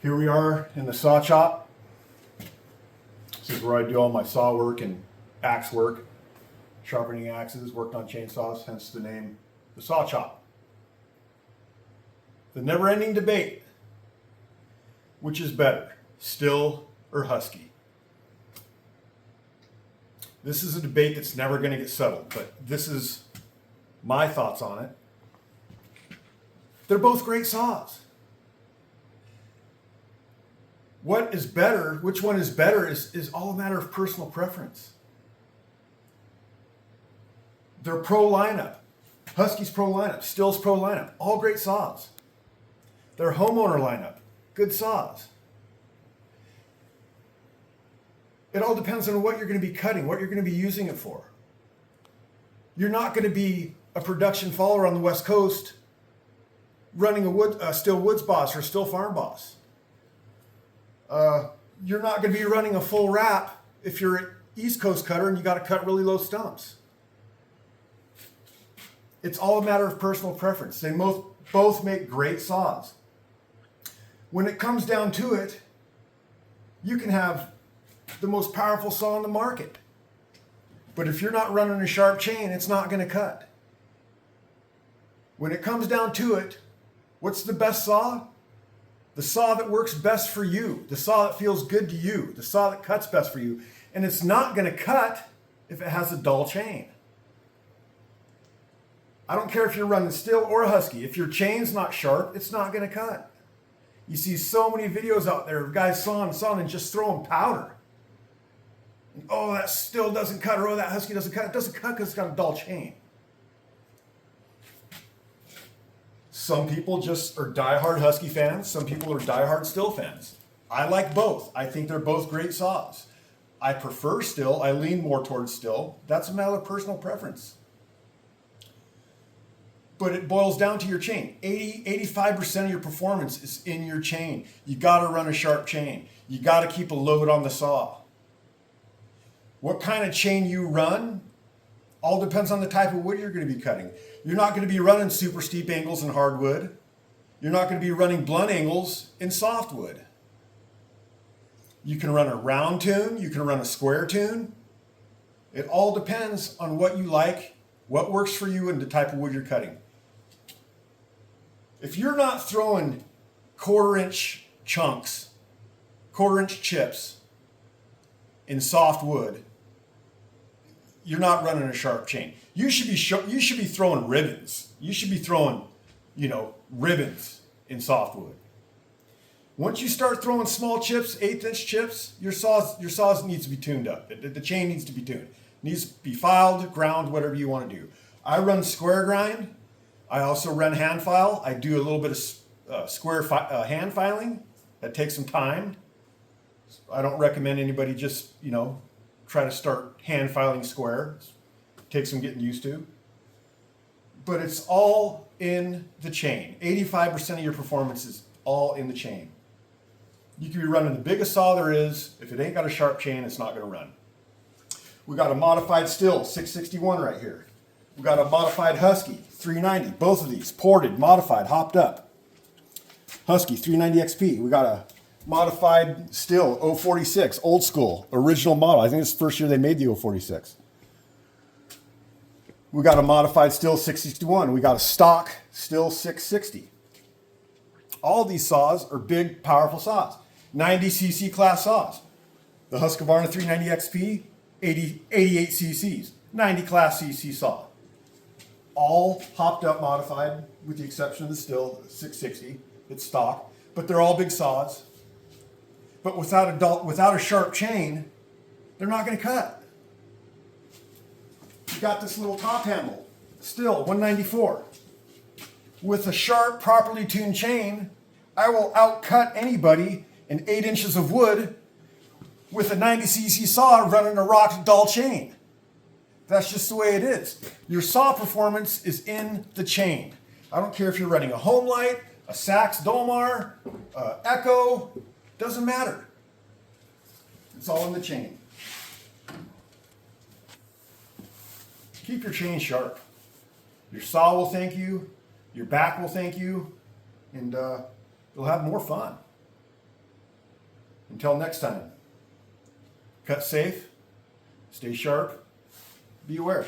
Here we are in the saw shop. This is where I do all my saw work and axe work, sharpening axes, worked on chainsaws, hence the name, the saw shop. The never-ending debate: which is better, Stihl or Husky? This is a debate that's never going to get settled, but this is my thoughts on it. They're both great saws. What is better, which one is better, is all a matter of personal preference. They're pro lineup. Husky's pro lineup. Stihl's pro lineup. All great saws. They're homeowner lineup. Good saws. It all depends on what you're going to be cutting, what you're going to be using it for. You're not going to be a production faller on the West Coast running a Stihl Woods Boss or Stihl Farm Boss. You're not going to be running a full wrap if you're an East Coast cutter and you got to cut really low stumps. It's all a matter of personal preference. They both make great saws. When it comes down to it, you can have the most powerful saw on the market. But if you're not running a sharp chain, it's not going to cut. When it comes down to it, what's the best saw? The saw that works best for you, the saw that feels good to you, the saw that cuts best for you. And it's not going to cut if it has a dull chain. I don't care if you're running Stihl or Husky. If your chain's not sharp, it's not going to cut. You see so many videos out there of guys sawing and just throwing powder. And, oh, that Stihl doesn't cut, or oh, that Husky doesn't cut. It doesn't cut because it's got a dull chain. Some people just are diehard Husky fans. Some people are diehard Stihl fans. I like both. I think they're both great saws. I prefer Stihl. I lean more towards Stihl. That's a matter of personal preference. But it boils down to your chain. 85% of your performance is in your chain. You got to run a sharp chain. You got to keep a load on the saw. What kind of chain you run all depends on the type of wood you're going to be cutting. You're not going to be running super steep angles in hardwood. You're not going to be running blunt angles in softwood. You can run a round tune. You can run a square tune. It all depends on what you like, what works for you, and the type of wood you're cutting. If you're not throwing quarter-inch chunks, quarter-inch chips in soft wood, you're not running a sharp chain. You should be throwing ribbons. You should be throwing, ribbons in softwood. Once you start throwing small chips, 1/8-inch chips, your saws needs to be tuned up. The chain needs to be tuned. It needs to be filed, ground, whatever you want to do. I run square grind. I also run hand file. I do a little bit of hand filing. That takes some time. I don't recommend anybody just, try to start hand filing square. It takes some getting used to. But it's all in the chain. 85% of your performance is all in the chain. You can be running the biggest saw there is. If it ain't got a sharp chain, it's not going to run. We got a modified Stihl 661 right here. We got a modified Husky 390. Both of these ported, modified, hopped up. Husky 390 XP. We got a modified Stihl 046, old school, original model. I think it's the first year they made the 046. We got a modified Stihl 661. We got a stock Stihl 660. All these saws are big, powerful saws. 90cc class saws. The Husqvarna 390 XP, 88 cc's, 90 class cc saw. All hopped up, modified, with the exception of the Stihl 660. It's stock, but they're all big saws. But without a sharp chain, they're not going to cut. You got this little top handle, Stihl 194. With a sharp, properly tuned chain, I will outcut anybody in 8 inches of wood with a 90cc saw running a rock dull chain. That's just the way it is. Your saw performance is in the chain. I don't care if you're running a Home Light, a Sachs Dolmar, Echo, doesn't matter. It's all in the chain. Keep your chain sharp. Your saw will thank you, your back will thank you, and you'll have more fun. Until next time, cut safe, stay sharp, be aware.